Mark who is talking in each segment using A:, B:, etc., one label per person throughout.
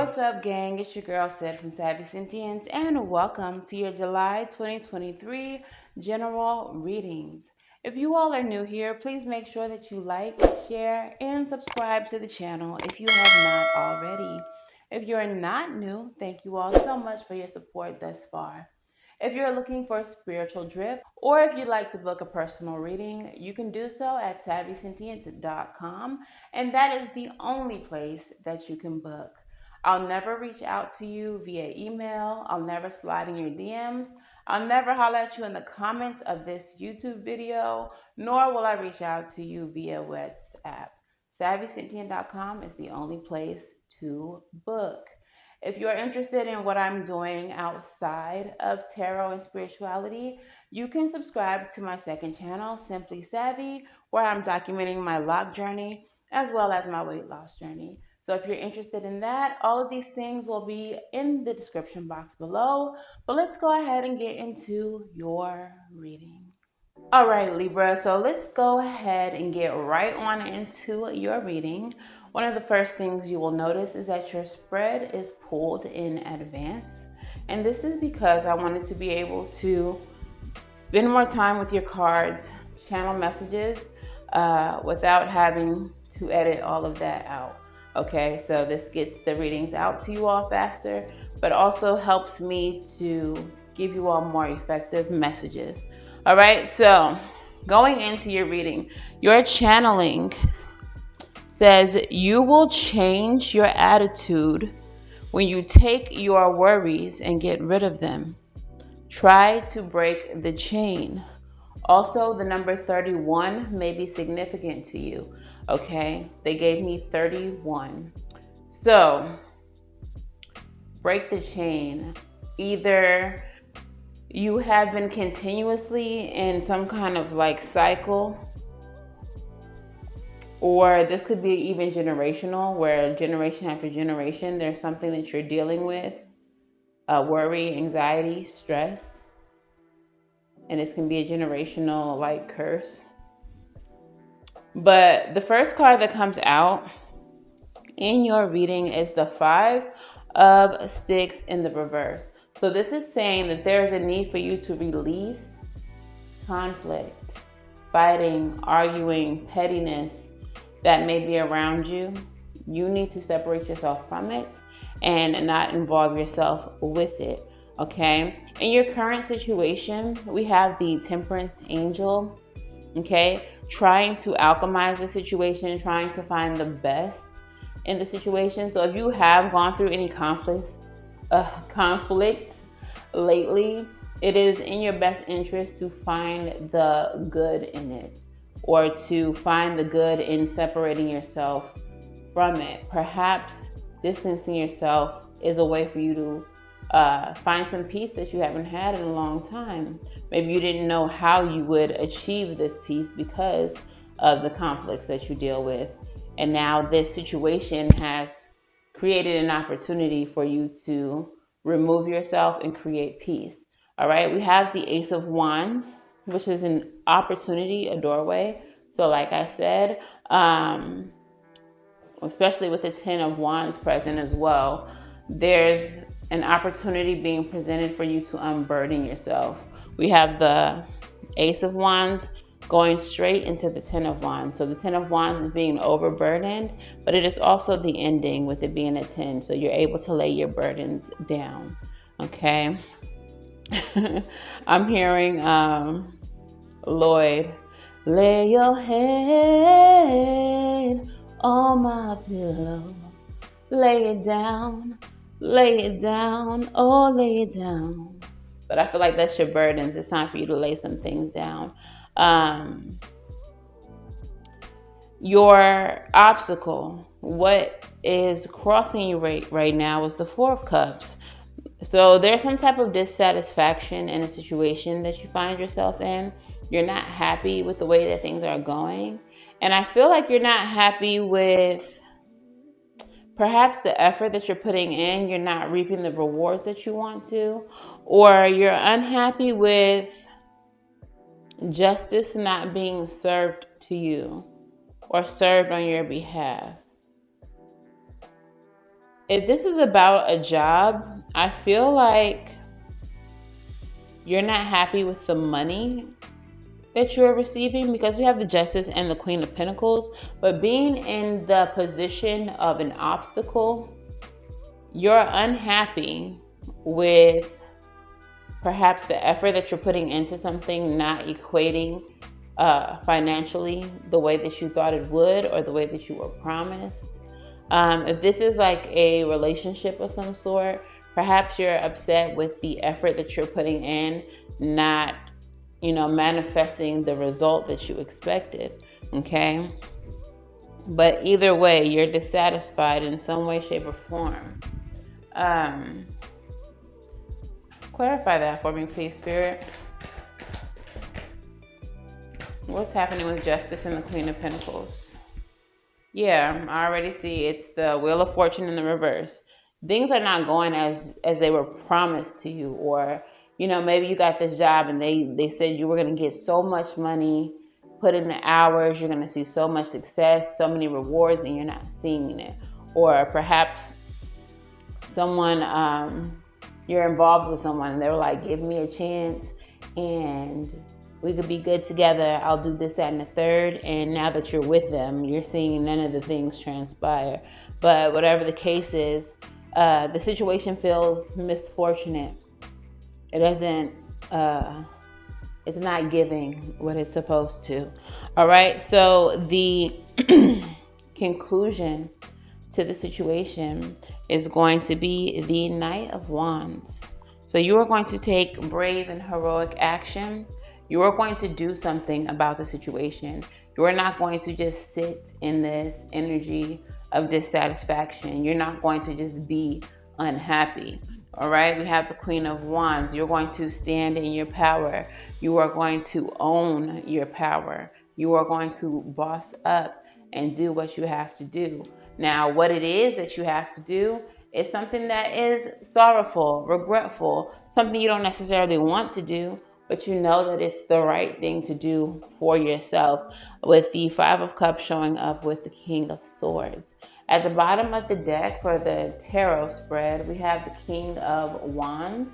A: what's up, gang? It's your girl, Sid from Savy, Sentient, and welcome to your July 2023 general readings. If you all are new here, please make sure that you like, share, and subscribe to the channel if you have not already. If you're not new, thank you all so much for your support thus far. If you're looking for a spiritual drip, or if you'd like to book a personal reading, you can do so at savvysentient.com, and that is the only place that you can book. I'll never reach out to you via email. I'll never slide in your DMs. I'll never holler at you in the comments of this YouTube video, nor will I reach out to you via WhatsApp. SavvySentient.com is the only place to book. If you're interested in what I'm doing outside of tarot and spirituality, you can subscribe to my second channel, Simply Savvy, where I'm documenting my lock journey as well as my weight loss journey. So if you're interested in that, all of these things will be in the description box below. But let's go ahead and get into your reading. All right, Libra, so let's go ahead and get right on into your reading. One of the first things you will notice is that your spread is pulled in advance. And this is because I wanted to be able to spend more time with your cards, channel messages, without having to edit all of that out. Okay, so this gets the readings out to you all faster, but also helps me to give you all more effective messages. All right, so going into your reading, your channeling says you will change your attitude when you take your worries and get rid of them. Try to break the chain. Also, the number 31 may be significant to you, okay? They gave me 31. So, break the chain. Either you have been continuously in some kind of like cycle, or this could be even generational, where generation after generation, there's something that you're dealing with, worry, anxiety, stress. And this can be a generational like curse. But the first card that comes out in your reading is the 5 of Sticks in the reverse. So this is saying that there is a need for you to release conflict, fighting, arguing, pettiness that may be around you. You need to separate yourself from it and not involve yourself with it. Okay, in your current situation, we have the Temperance Angel, okay, trying to alchemize the situation, trying to find the best in the situation. So if you have gone through any conflict lately, it is in your best interest to find the good in it, or to find the good in separating yourself from it. Perhaps distancing yourself is a way for you to find some peace that you haven't had in a long time. Maybe you didn't know how you would achieve this peace because of the conflicts that you deal with. And now this situation has created an opportunity for you to remove yourself and create peace. All right, we have the Ace of Wands, which is an opportunity, a doorway. So like I said, especially with the 10 of Wands present as well, there's an opportunity being presented for you to unburden yourself. We have the Ace of Wands going straight into the 10 of Wands. So the 10 of Wands is being overburdened, but it is also the ending with it being a 10. So you're able to lay your burdens down, okay? I'm hearing Lloyd, lay your head on my pillow, lay it down, oh, lay it down. But I feel like that's your burdens. It's time for you to lay some things down. Your obstacle, what is crossing you right now, is the 4 of Cups. So there's some type of dissatisfaction in a situation that you find yourself in. You're not happy with the way that things are going. And I feel like you're not happy with perhaps the effort that you're putting in. You're not reaping the rewards that you want to, or you're unhappy with justice not being served to you or served on your behalf. If this is about a job, I feel like you're not happy with the money that you're receiving, because we have the Justice and the Queen of Pentacles. But being in the position of an obstacle, you're unhappy with perhaps the effort that you're putting into something not equating financially the way that you thought it would, or the way that you were promised. If this is like a relationship of some sort, perhaps you're upset with the effort that you're putting in, not, manifesting the result that you expected. Okay. But either way, you're dissatisfied in some way, shape, or form. Um, Clarify that for me, please, Spirit. What's happening with Justice and the Queen of Pentacles? Yeah, I already see it's the Wheel of Fortune in the reverse. Things are not going as they were promised to you, or maybe you got this job and they said you were going to get so much money, put in the hours, you're going to see so much success, so many rewards, and you're not seeing it. Or perhaps someone you're involved with someone and they were like, give me a chance and we could be good together. I'll do this, that, and the third. And now that you're with them, you're seeing none of the things transpire. But whatever the case is, the situation feels misfortunate. It doesn't, it's not giving what it's supposed to. All right. So the conclusion to the situation is going to be the Knight of Wands. So you are going to take brave and heroic action. You are going to do something about the situation. You are not going to just sit in this energy of dissatisfaction. You're not going to just be unhappy. All right, we have the Queen of Wands. You're going to stand in your power. You are going to own your power. You are going to boss up and do what you have to do. Now, what it is that you have to do is something that is sorrowful, regretful, something you don't necessarily want to do, but you know that it's the right thing to do for yourself. With the Five of Cups showing up with the King of Swords. At the bottom of the deck for the tarot spread, we have the King of Wands.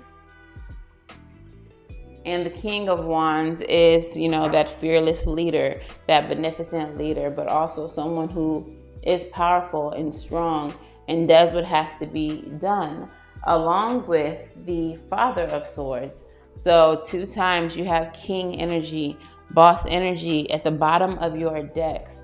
A: And the King of Wands is, that fearless leader, that beneficent leader, but also someone who is powerful and strong and does what has to be done, along with the Father of Swords. So 2 times you have King energy, boss energy at the bottom of your decks.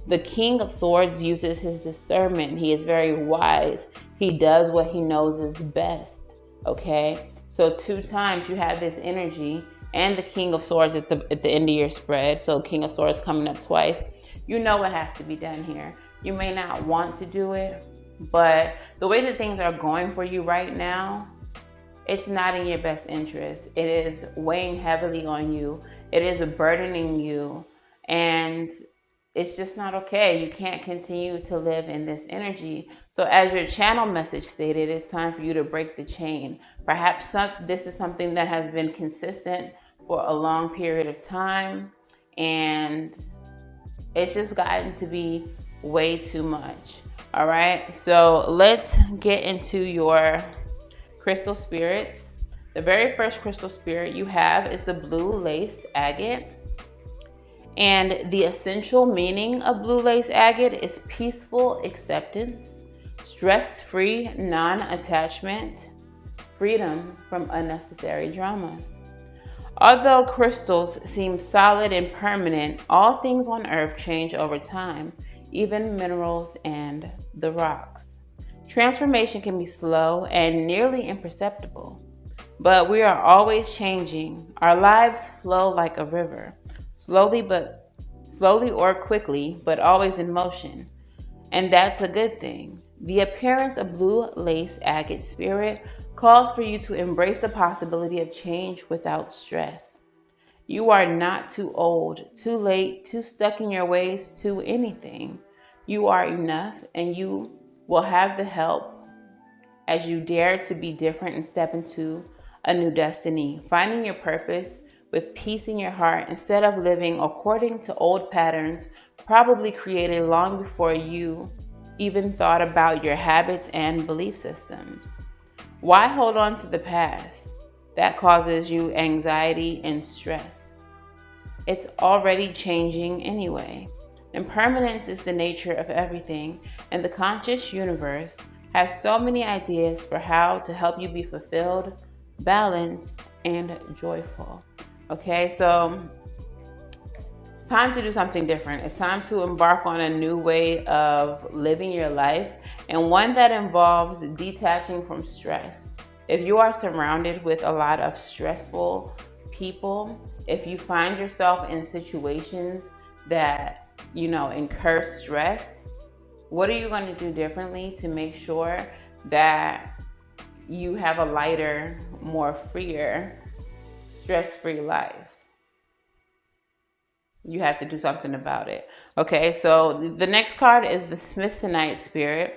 A: The King of Swords uses his discernment. He is very wise. He does what he knows is best. Okay? So 2 times you have this energy, and the King of Swords at the end of your spread. So King of Swords coming up twice. You know what has to be done here. You may not want to do it, but the way that things are going for you right now, it's not in your best interest. It is weighing heavily on you. It is burdening you. And it's just not okay. You can't continue to live in this energy. So as your channel message stated, it's time for you to break the chain. Perhaps this is something that has been consistent for a long period of time, and it's just gotten to be way too much. All right, so let's get into your crystal spirits. The very first crystal spirit you have is the blue lace agate. And the essential meaning of blue lace agate is peaceful acceptance, stress-free non-attachment, freedom from unnecessary dramas. Although crystals seem solid and permanent, all things on earth change over time, even minerals and the rocks. Transformation can be slow and nearly imperceptible, but we are always changing. Our lives flow like a river, slowly or quickly, but always in motion. And that's a good thing. The appearance of blue lace agate spirit calls for you to embrace the possibility of change without stress. You are not too old, too late, too stuck in your ways to anything. You are enough, and you will have the help as you dare to be different and step into a new destiny, finding your purpose with peace in your heart instead of living according to old patterns probably created long before you even thought about your habits and belief systems? Why hold on to the past? That causes you anxiety and stress. It's already changing anyway. Impermanence is the nature of everything, and the conscious universe has so many ideas for how to help you be fulfilled, balanced, and joyful. Okay, so time to do something different. It's time to embark on a new way of living your life, and one that involves detaching from stress. If you are surrounded with a lot of stressful people, if you find yourself in situations that, incur stress, what are you going to do differently to make sure that you have a lighter, more freer, stress-free life? You have to do something about it. Okay, so the next card is the Smithsonite Spirit.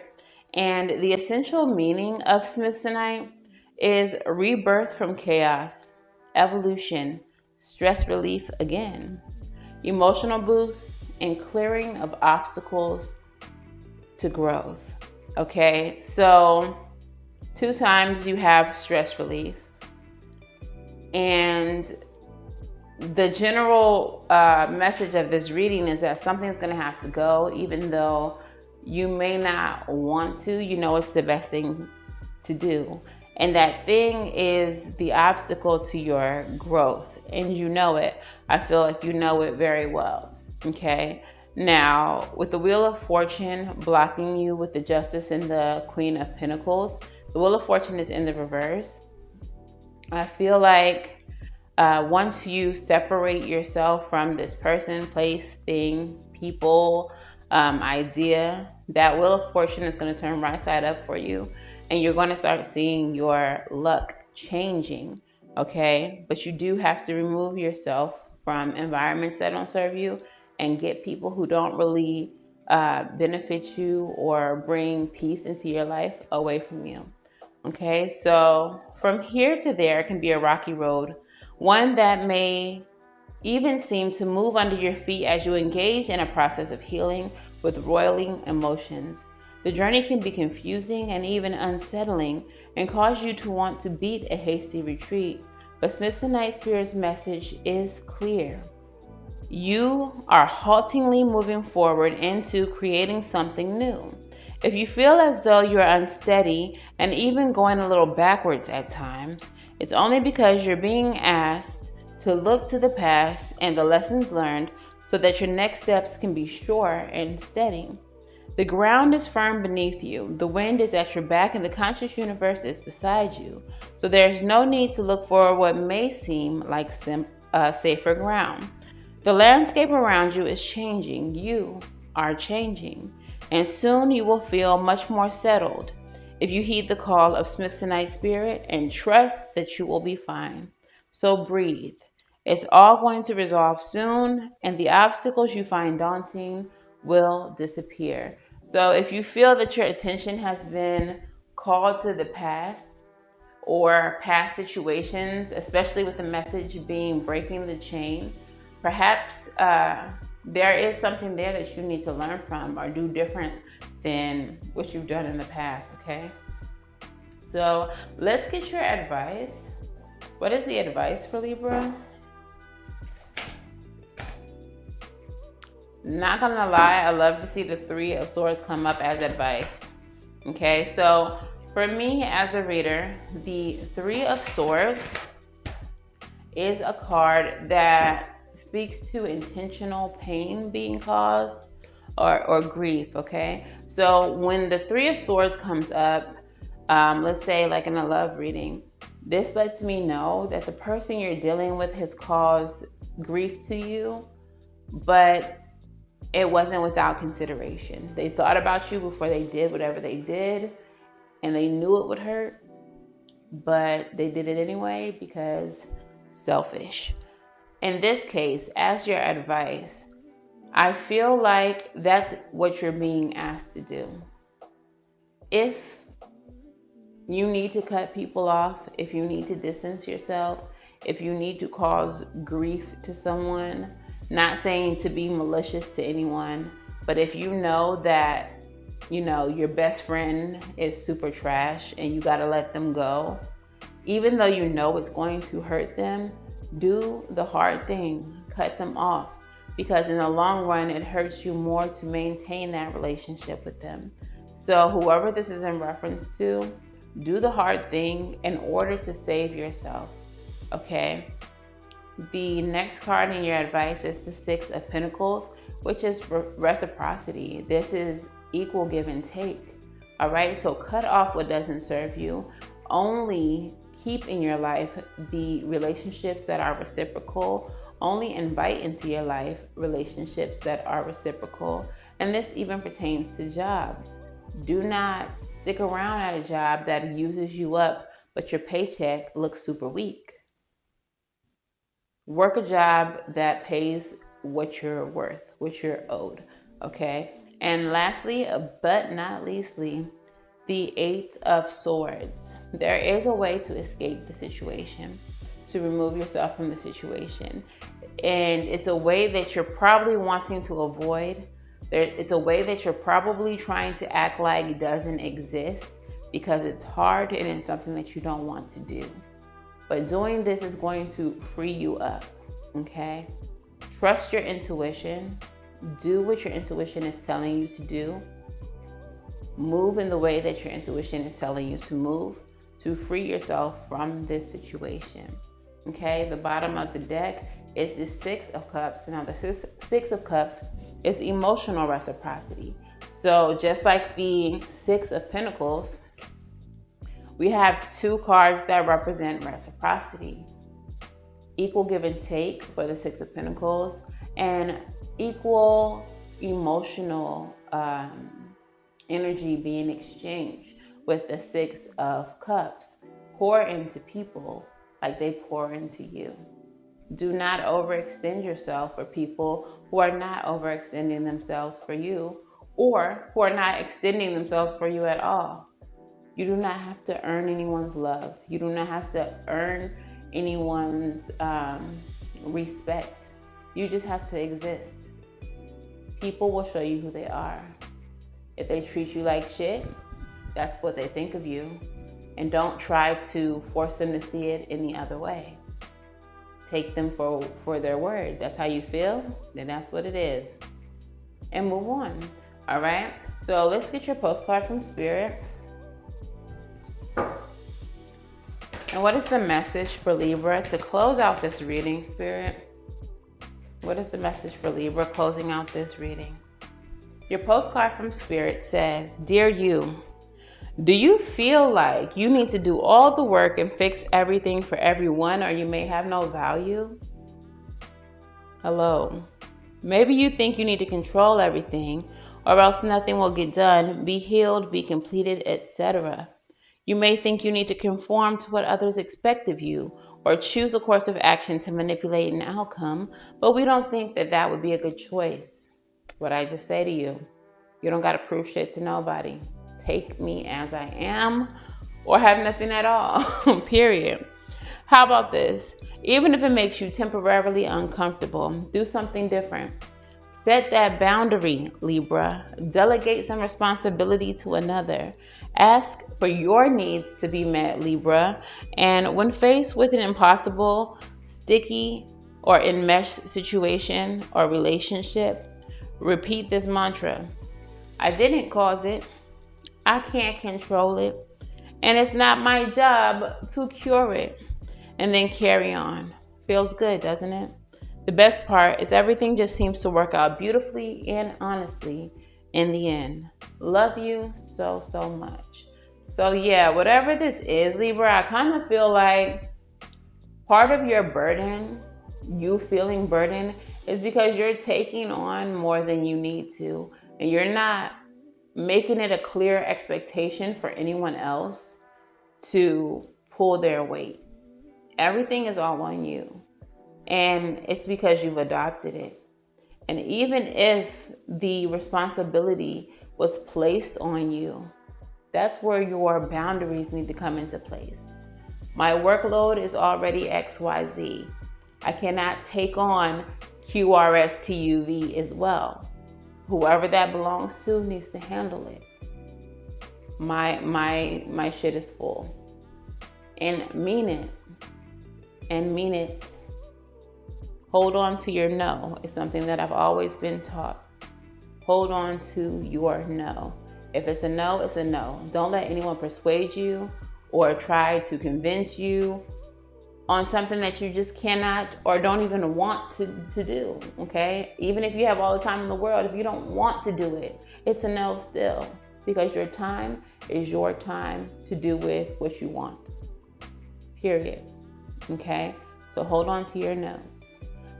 A: And the essential meaning of Smithsonite is rebirth from chaos, evolution, stress relief again, emotional boost, and clearing of obstacles to growth. Okay, so 2 times you have stress relief. And the general message of this reading is that something's going to have to go, even though you may not want to. It's the best thing to do. And that thing is the obstacle to your growth. And you know it. I feel like you know it very well. Okay. Now, with the Wheel of Fortune blocking you with the Justice and the Queen of Pentacles, the Wheel of Fortune is in the reverse. I feel like once you separate yourself from this person, place, thing, people, idea, that Wheel of Fortune is going to turn right side up for you, and you're going to start seeing your luck changing. Okay, but you do have to remove yourself from environments that don't serve you and get people who don't really benefit you or bring peace into your life away from you. Okay, so from here to there can be a rocky road, one that may even seem to move under your feet as you engage in a process of healing with roiling emotions. The journey can be confusing and even unsettling and cause you to want to beat a hasty retreat. But Smithsonite Spirit's message is clear. You are haltingly moving forward into creating something new. If you feel as though you're unsteady and even going a little backwards at times, it's only because you're being asked to look to the past and the lessons learned so that your next steps can be sure and steady. The ground is firm beneath you, the wind is at your back, and the conscious universe is beside you. So there's no need to look for what may seem like safer ground. The landscape around you is changing. You are changing. And soon you will feel much more settled if you heed the call of Smithsonite Spirit and trust that you will be fine. So breathe. It's all going to resolve soon, and the obstacles you find daunting will disappear. So if you feel that your attention has been called to the past or past situations, especially with the message being breaking the chain, perhaps there is something there that you need to learn from or do different than what you've done in the past, okay? So let's get your advice. What is the advice for Libra? Not gonna lie, I love to see the Three of Swords come up as advice. Okay, so for me as a reader, the Three of Swords is a card that speaks to intentional pain being caused or grief, okay? So when the Three of Swords comes up, let's say like in a love reading, this lets me know that the person you're dealing with has caused grief to you, but it wasn't without consideration. They thought about you before they did whatever they did, and they knew it would hurt, but they did it anyway because selfish. In this case, as your advice, I feel like that's what you're being asked to do. If you need to cut people off, if you need to distance yourself, if you need to cause grief to someone, not saying to be malicious to anyone, but if you know that your best friend is super trash and you got to let them go, even though you know it's going to hurt them, do the hard thing, cut them off, because in the long run, it hurts you more to maintain that relationship with them. So whoever this is in reference to, do the hard thing in order to save yourself, okay? The next card in your advice is the Six of Pentacles, which is reciprocity. This is equal give and take. All right, so cut off what doesn't serve you. Only keep in your life the relationships that are reciprocal. Only invite into your life relationships that are reciprocal. And this even pertains to jobs. Do not stick around at a job that uses you up, but your paycheck looks super weak. Work a job that pays what you're worth, what you're owed, okay? And lastly, but not leastly, the Eight of Swords. There is a way to escape the situation, to remove yourself from the situation. And it's a way that you're probably wanting to avoid. It's a way that you're probably trying to act like doesn't exist because it's hard and it's something that you don't want to do. But doing this is going to free you up, okay? Trust your intuition. Do what your intuition is telling you to do. Move in the way that your intuition is telling you to move to free yourself from this situation, okay? The bottom of the deck is the Six of Cups. Now, the Six of Cups is emotional reciprocity. So just like the Six of Pentacles, we have two cards that represent reciprocity. Equal give and take for the Six of Pentacles, and equal emotional energy being exchanged with the Six of Cups. Pour into people like they pour into you. Do not overextend yourself for people who are not overextending themselves for you, or who are not extending themselves for you at all. You do not have to earn anyone's love. You do not have to earn anyone's respect. You just have to exist. People will show you who they are. If they treat you like shit, that's what they think of you. And don't try to force them to see it any other way. Take them for their word. That's how you feel, then that's what it is. And move on, all right? So let's get your postcard from Spirit. And what is the message for Libra to close out this reading, Spirit? What is the message for Libra closing out this reading? Your postcard from Spirit says, Dear you, do you feel like you need to do all the work and fix everything for everyone, or you may have no value? Hello. Maybe you think you need to control everything, or else nothing will get done, be healed, be completed, etc. You may think you need to conform to what others expect of you, or choose a course of action to manipulate an outcome, but we don't think that that would be a good choice. What I just say to you, you don't got to prove shit to nobody. Take me as I am, or have nothing at all, period. How about this? Even if it makes you temporarily uncomfortable, do something different. Set that boundary, Libra. Delegate some responsibility to another. Ask for your needs to be met, Libra. And when faced with an impossible, sticky, or enmeshed situation or relationship, repeat this mantra. I didn't cause it. I can't control it. And it's not my job to cure it. And then carry on. Feels good, doesn't it? The best part is everything just seems to work out beautifully and honestly in the end. Love you so, so much. So yeah, whatever this is, Libra, I kind of feel like part of your burden, you feeling burdened, is because you're taking on more than you need to. And you're not making it a clear expectation for anyone else to pull their weight. Everything is all on you. And it's because you've adopted it. And even if the responsibility was placed on you, that's where your boundaries need to come into place. My workload is already XYZ. I cannot take on QRSTUV as well. Whoever that belongs to needs to handle it. My shit is full. And mean it. And mean it. Hold on to your no. It's something that I've always been taught. Hold on to your no. If it's a no, it's a no. Don't let anyone persuade you or try to convince you on something that you just cannot or don't even want to do, okay? Even if you have all the time in the world, if you don't want to do it, it's a no still, because your time is your time to do with what you want, period, okay? So hold on to your no's.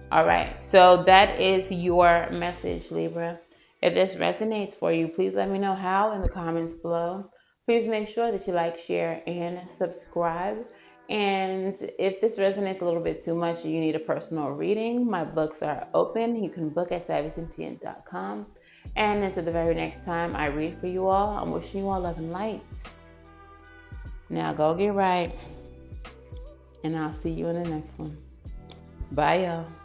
A: All right, so that is your message, Libra. If this resonates for you, please let me know how in the comments below. Please make sure that you like, share, and subscribe. And if this resonates a little bit too much and you need a personal reading, my books are open. You can book at SavySentient.com. And until the very next time I read for you all, I'm wishing you all love and light. Now go get right, and I'll see you in the next one. Bye, y'all.